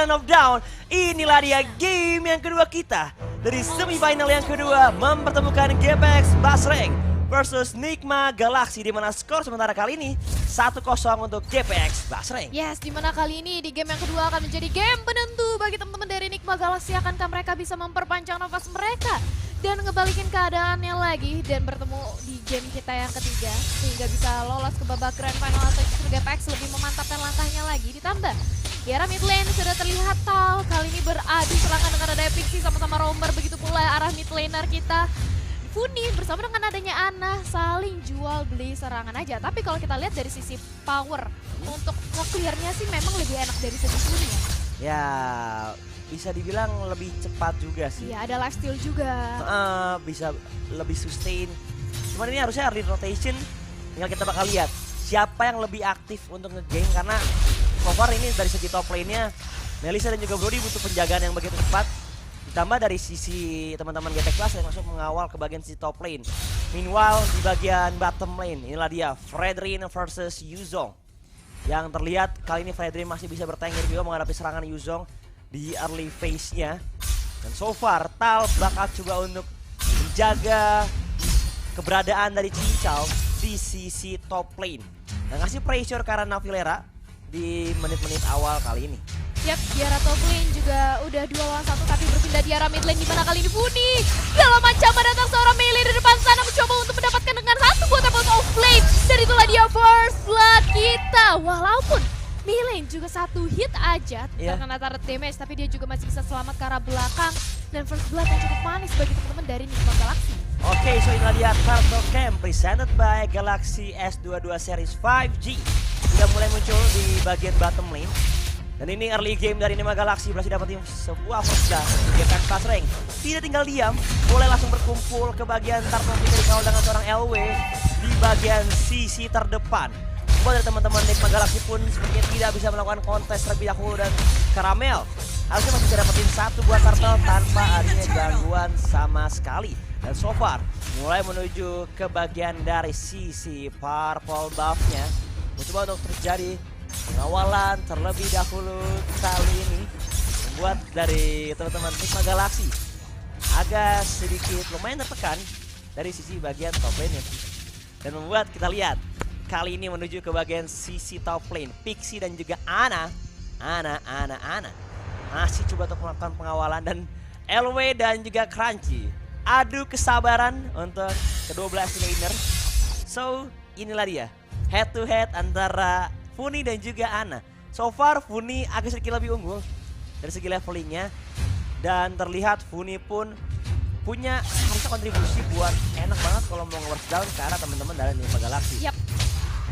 Island of Dawn. Inilah dia game yang kedua kita dari semifinal yang kedua mempertemukan GPX Basreng versus Nigma Galaxy, di mana skor sementara kali ini 1-0 untuk GPX Basreng. Yes, di mana kali ini di game yang kedua akan menjadi game penentu bagi teman-teman dari Nigma Galaxy. Akankah mereka bisa memperpanjang nafas mereka dan ngebalikin keadaannya lagi dan bertemu di game kita yang ketiga sehingga bisa lolos ke babak grand final atau justru GPX lebih memantapkan langkahnya lagi. Ditambah di arah mid lane sudah terlihat Tal kali ini beradu serangan dengan ada Pixie sama-sama roamer, begitu pula arah mid laner kita Funi bersama dengan adanya Ana saling jual beli serangan aja. Tapi kalau kita lihat dari sisi power untuk nge-clearnya sih memang lebih enak dari segi Funi ya. Ya, bisa dibilang lebih cepat juga sih. Iya, ada lifesteal juga. Bisa lebih sustain. Cuman ini harusnya early rotation. Tinggal kita bakal lihat siapa yang lebih aktif untuk nge-game. Karena so far ini dari segi top lane-nya Melissa dan juga Brody butuh penjagaan yang begitu cepat. Ditambah dari sisi teman-teman GPX Plus yang masuk mengawal ke bagian sisi top lane. Meanwhile di bagian bottom lane inilah dia Fredrin versus Yuzong. Yang terlihat kali ini Fredrin masih bisa bertengger juga menghadapi serangan Yuzong di early phase-nya. Dan so far Tal bakal coba untuk menjaga keberadaan dari Cincau di sisi top lane. Dan ngasih pressure karena Navilera di menit-menit awal kali ini. Yap, di arah top lane juga udah 2 lawan 1 tapi berpindah di arah mid lane, di mana kali ini Funi dalam ancaman datang seorang melee di depan sana mencoba untuk mendapatkan dengan satu buah Temples of Flame. Dan itulah dia first blood kita. Walaupun Milane juga satu hit aja terkena turret damage, tapi dia juga masih bisa selamat ke arah belakang. Dan first blood yang cukup manis bagi teman-teman dari Nigma Galaxy. Oke, so inilah dia Turtle Camp presented by Galaxy S22 Series 5G. Sudah mulai muncul di bagian bottom lane. Dan ini early game dari Nigma Galaxy berhasil dapetin sebuah first blood di GPX Basreng. Tidak tinggal diam, boleh langsung berkumpul ke bagian Turtle Camp dikawal dengan seorang LW di bagian sisi terdepan. Buat dari teman-teman Nigma Galaxy pun sepertinya tidak bisa melakukan kontes terlebih dahulu, dan Caramel harusnya masih bisa dapetin satu buah turtle tanpa adanya gangguan sama sekali. Dan so far mulai menuju ke bagian dari sisi purple buff-nya. Mencoba untuk terjadi pengawalan terlebih dahulu kali ini, membuat dari teman-teman Nigma Galaxy agak sedikit lumayan tertekan dari sisi bagian top lane-nya. Dan membuat kita lihat kali ini menuju ke bagian sisi top lane, Pixie dan juga Ana masih coba untuk melakukan pengawalan, dan LW dan juga Crunchy adu kesabaran untuk kedua belah laner. So inilah dia head to head antara Funi dan juga Ana. So far Funi agak sedikit lebih unggul dari segi levelingnya, dan terlihat Funi pun punya harusnya kontribusi buat enak banget kalau mau nge-work down ke arah teman-teman dari Nigma Galaxy. Yap.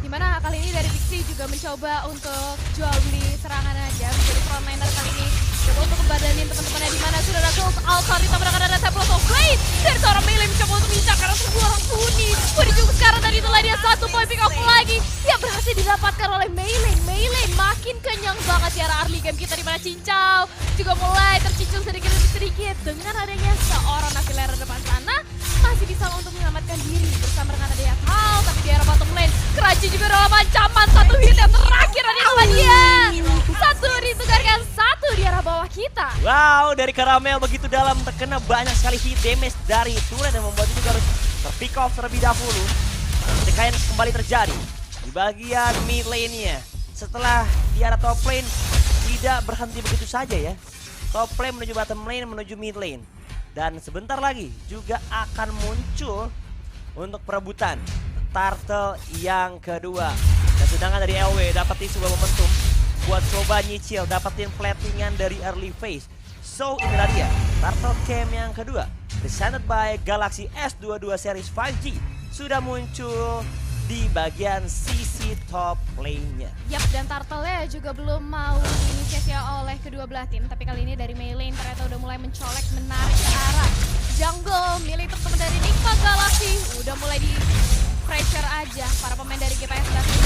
Dimana kali ini dari Pixie juga mencoba untuk jual beli serangan aja menjadi frontliner kali ini. Coba untuk kebadanin teman-temannya, di mana sudah ada Gold Altar ditambah dengan ada Temples of Flame dari seorang melee mencoba untuk mengincar karena sebuah Funi. Funi juga sekarang tadi itulah dia satu point pick up lagi yang berhasil didapatkan oleh Melee. Melee makin kenyang banget di arah early game kita, di mana Cincau juga mulai tercicil sedikit demi sedikit dengan adanya seorang Navilera depan sana masih bisa untuk menyelamatkan diri bersama dengan adanya Tal. Tapi di arah bottom lane Crunchy juga dalam ancaman, satu hit yang terakhir adalah dia. Satu ditukarkan, satu di arah bawah kita. Wow, dari Caramel begitu dalam, terkena banyak sekali hit damage dari turret yang membuat juga harus terpick off terlebih dahulu. Pertikaian kembali terjadi di bagian mid lane-nya. Setelah di arah top lane tidak berhenti begitu saja ya. Top lane menuju bottom lane menuju mid lane. Dan sebentar lagi juga akan muncul untuk perebutan turtle yang kedua. Dan sedangkan dari LW dapetin sebuah momentum buat coba nyicil dapetin platingan dari early phase. So inilah dia Turtle Camp yang kedua presented by Galaxy S22 Series 5G sudah muncul di bagian sisi top lane-nya. Yap, dan Turtle-nya juga belum mau diinisiasi oleh kedua belah tim. Tapi kali ini dari Melee ternyata udah mulai mencolek, menarik ke arah jungle milik teman-teman dari Nigma Galaxy. Udah mulai di pressure aja para pemain dari GPX Galaxy.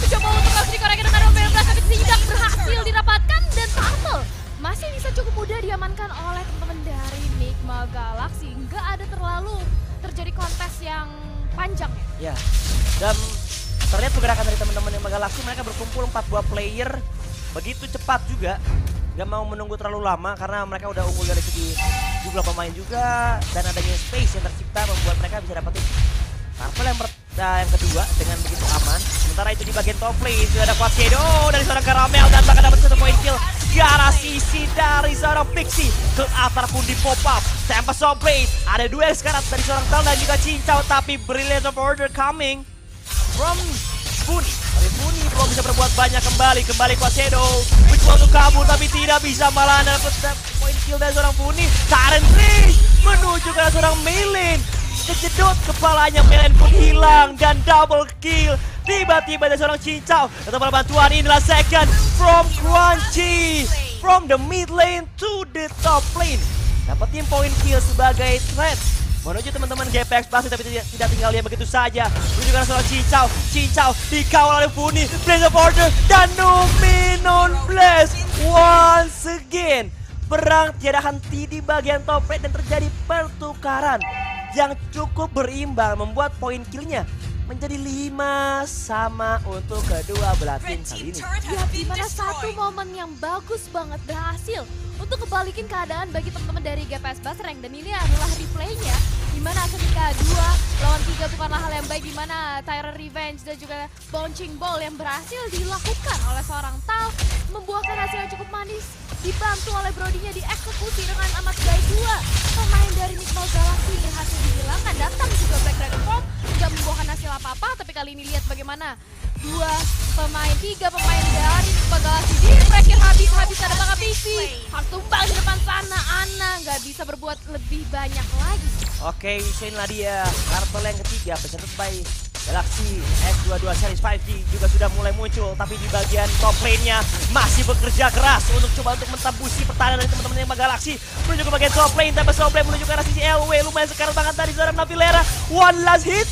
Mencoba untuk langsung dikoreksi dengan Romeo Blast, tapi tidak berhasil didapatkan. Dan Turtle masih bisa cukup mudah diamankan oleh teman-teman dari Nigma Galaxy. Nggak ada terlalu terjadi kontes yang panjang ya. Dan terlihat pergerakan dari teman-teman Nigma Galaxy, mereka berkumpul 4 buah player begitu cepat juga. Gak mau menunggu terlalu lama karena mereka udah unggul dari segi jumlah pemain juga. Dan adanya space yang tercipta membuat mereka bisa dapetin Purple yang kedua dengan begitu aman. Sementara itu di bagian top lane sudah ada Quakedo dari seorang Caramel dan bahkan dapat 1 point kill. Gara sisi dari seorang Pixie ke atas pun di pop up. Tempest of Blade, ada duel sekarang dari seorang Tal dan juga Cincau, tapi Brilliant of Order coming from Funi. Tapi Funi belum bisa berbuat banyak kembali Quakedo mencoba untuk kabur tapi tidak bisa, malah dapat point kill dari seorang Funi. Currently menuju ke seorang Milin. Kejedot kepalanya, Melen pun hilang dan double kill. Tiba-tiba ada seorang Cincau datang bantuan. Inilah second from Crunchy from the mid lane to the top lane. Dapetin point kill sebagai threat menuju teman-teman GPX pasti, tapi tidak tinggal dia begitu saja. Menuju ke seorang Cincau dikawal oleh Funi, Blaze of Order dan Numinon Blast once again. Perang tiada henti di bagian top lane dan terjadi pertukaran yang cukup berimbang, membuat poin killnya menjadi 5 sama untuk kedua belah tim kali ini. Ya, dimana satu momen yang bagus banget berhasil untuk kebalikin keadaan bagi teman-teman dari GPS Basreng, dan ini adalah replaynya dimana ketika 2 lawan 3 bukanlah hal yang baik, dimana Tyrant Revenge dan juga Bouncing Ball yang berhasil dilakukan oleh seorang Tal membuahkan hasil yang cukup manis, dibantu oleh Brodinya dieksekusi dengan amat baik. 2 pemain dari Nigma Galaxy berhasil dihilangkan, datang juga Black Dragon Form tidak membuahkan hasil apa-apa, tapi kali ini lihat bagaimana 3 pemain dari Nigma Galaxy dipressure habis ada bakal Pixie harus tumbang di depan sana. Ana nggak bisa berbuat lebih banyak lagi. Oke, inilah dia kartel yang ketiga presented by Galaxy S22 Series 5G juga sudah mulai muncul, tapi di bagian top lane-nya masih bekerja keras untuk coba untuk mentembusi pertahanan dari teman-teman yang Galaxy. Menuju ke bagian top lane, Tempest of Blade menuju ke arah sisi LW, lumayan sekarang banget dari seorang Navilera. One last hit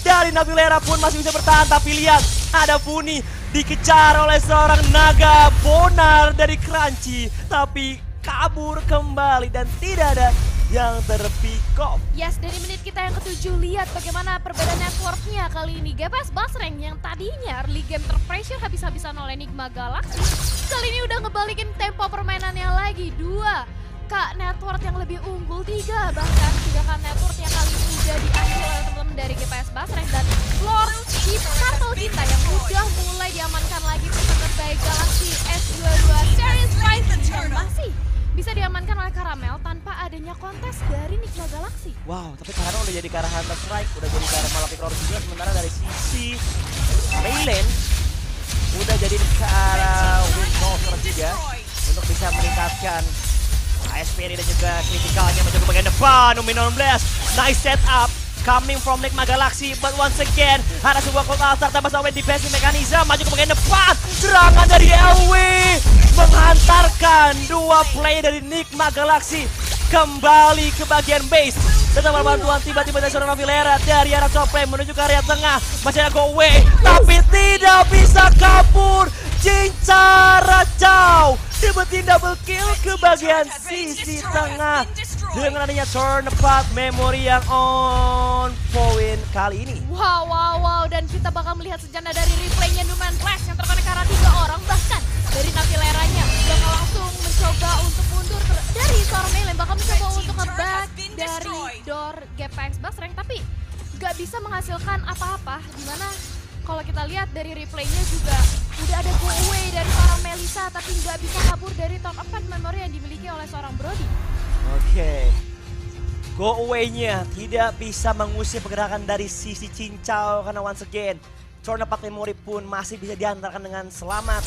dari Navilera pun masih bisa bertahan, tapi lihat ada Funi dikejar oleh seorang Naga Bonar dari Crunchy, tapi kabur kembali dan tidak ada yang terpick off. Yes, dari menit kita yang ke-7 lihat bagaimana perbedaan networknya kali ini. GPS Basreng yang tadinya early game terpressure habis-habisan oleh Nigma Galaxy, kali ini udah ngebalikin tempo permainannya lagi. 2 Kak network yang lebih unggul, 3 bahkan 3 Kak network yang kali ini udah diambil oleh teman-teman dari GPS Basreng, dan floor di kartel kita yang udah mulai diamankan lagi presented by Galaxy S22 Series 5 yang masih bisa diamankan oleh Caramel tanpa adanya kontes dari Nigma Galaxy. Wow, tapi Caramel udah jadi ke arah Hunter Strike, udah jadi ke arah Malaki Roar juga, sementara dari sisi Maylane udah jadi ke arah Windwalker juga untuk bisa meningkatkan ASP ini dan juga kritikalnya menuju ke bagian depan. Numinon Blast, nice setup coming from Nigma Galaxy, but once again ada sebuah cold altar tambah sampai defensive mechanism, maju ke bagian depan. Serangan dari LW menghantarkan 2 play dari Nigma Galaxy kembali ke bagian base. Datang bantuan tiba-tiba dari seorang Navilera dari arah top lane menuju ke area tengah. Masih ada go away tapi tidak bisa kabur. Cincara Chow dapetin double kill ke bagian sisi tengah dengan adanya turn apart memory yang on point kali ini. Wow, dan kita bakal melihat sejarah dari replaynya Numan Blast yang terkonek ke arah 3 orang, bahkan dari Navileranya bakal langsung mencoba untuk mundur dari seorang Melee, bakal mencoba untuk nge-back dari door GPX Basreng, tapi gak bisa menghasilkan apa-apa. Dimana kalau kita lihat dari replaynya juga udah ada go away dari seorang Melissa, tapi nggak bisa kabur dari top 4 memory yang dimiliki oleh seorang Brody. Oke, go away-nya tidak bisa mengusir pergerakan dari sisi Cincau karena once again turn 4 memory pun masih bisa diantarkan dengan selamat.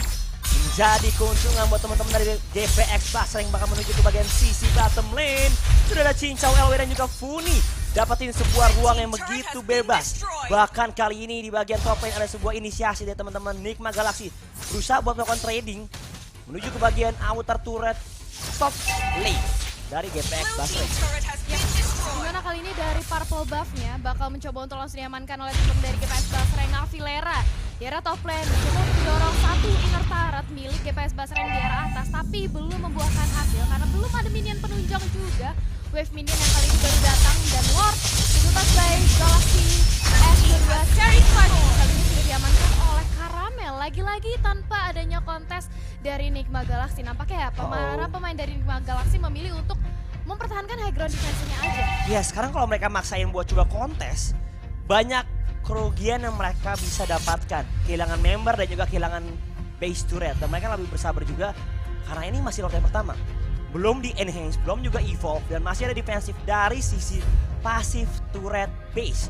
Menjadi keuntungan buat teman-teman dari GPX Basreng yang bakal menuju ke bagian sisi bottom lane. Sudah ada Cincau, LW dan juga Funi dapatin sebuah ruang yang begitu bebas. Bahkan kali ini di bagian top lane ada sebuah inisiasi dari teman-teman Nigma Galaxy berusaha buat melakukan trading menuju ke bagian outer turret top lane dari GPX Basreng. Dimana kali ini dari purple buff-nya bakal mencoba untuk langsung diamankan oleh tim dari GPX Basreng. Navilera di arah top lane mencoba mendorong 1 inner turret milik GPX Basreng di arah atas, tapi belum membuahkan hasil karena belum ada minion penunjang juga. Wave minion yang kali ini baru datang, dan Ward dilepas by Galaxy S22 Series 5 kali ini sudah diamankan oleh Caramel. ya. Lagi-lagi tanpa adanya kontes dari Nigma Galaxy. Nampaknya ya para pemain dari Nigma Galaxy memilih untuk mempertahankan high ground defense-nya aja. Ya sekarang kalau mereka maksain buat coba kontes, banyak kerugian yang mereka bisa dapatkan. Kehilangan member dan juga kehilangan base turret. Dan mereka lebih bersabar juga karena ini masih lot yang pertama. Belum di enhance, belum juga evolve, dan masih ada defensif dari sisi pasif turret base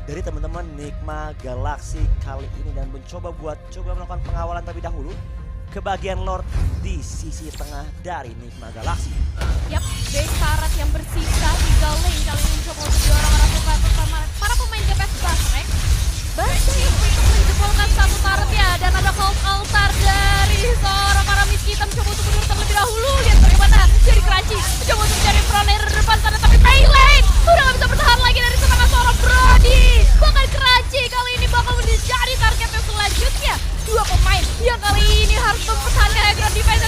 dari teman-teman Nigma Galaxy kali ini, dan mencoba melakukan pengawalan terlebih dahulu ke bagian Lord di sisi tengah dari Nigma Galaxy. Yap, base karat yang bersisa Eagle Lane kali ini mencoba untuk diorang bersama para pemain GPS Basrek. Berhasil untuk menjebolkan satu turret ya, dan ada Cold Altar dari seorang para miss kita mencoba untuk mundur terlebih dahulu. Lihat bagaimana dari Crunchy mencoba untuk mencari frontliner depan sana, tapi Paylane udah gak bisa bertahan lagi dari serangan seorang Brody. Bahkan Crunchy kali ini bakal menjadi target yang selanjutnya. Dua pemain yang kali ini harus mempertahankan high ground defense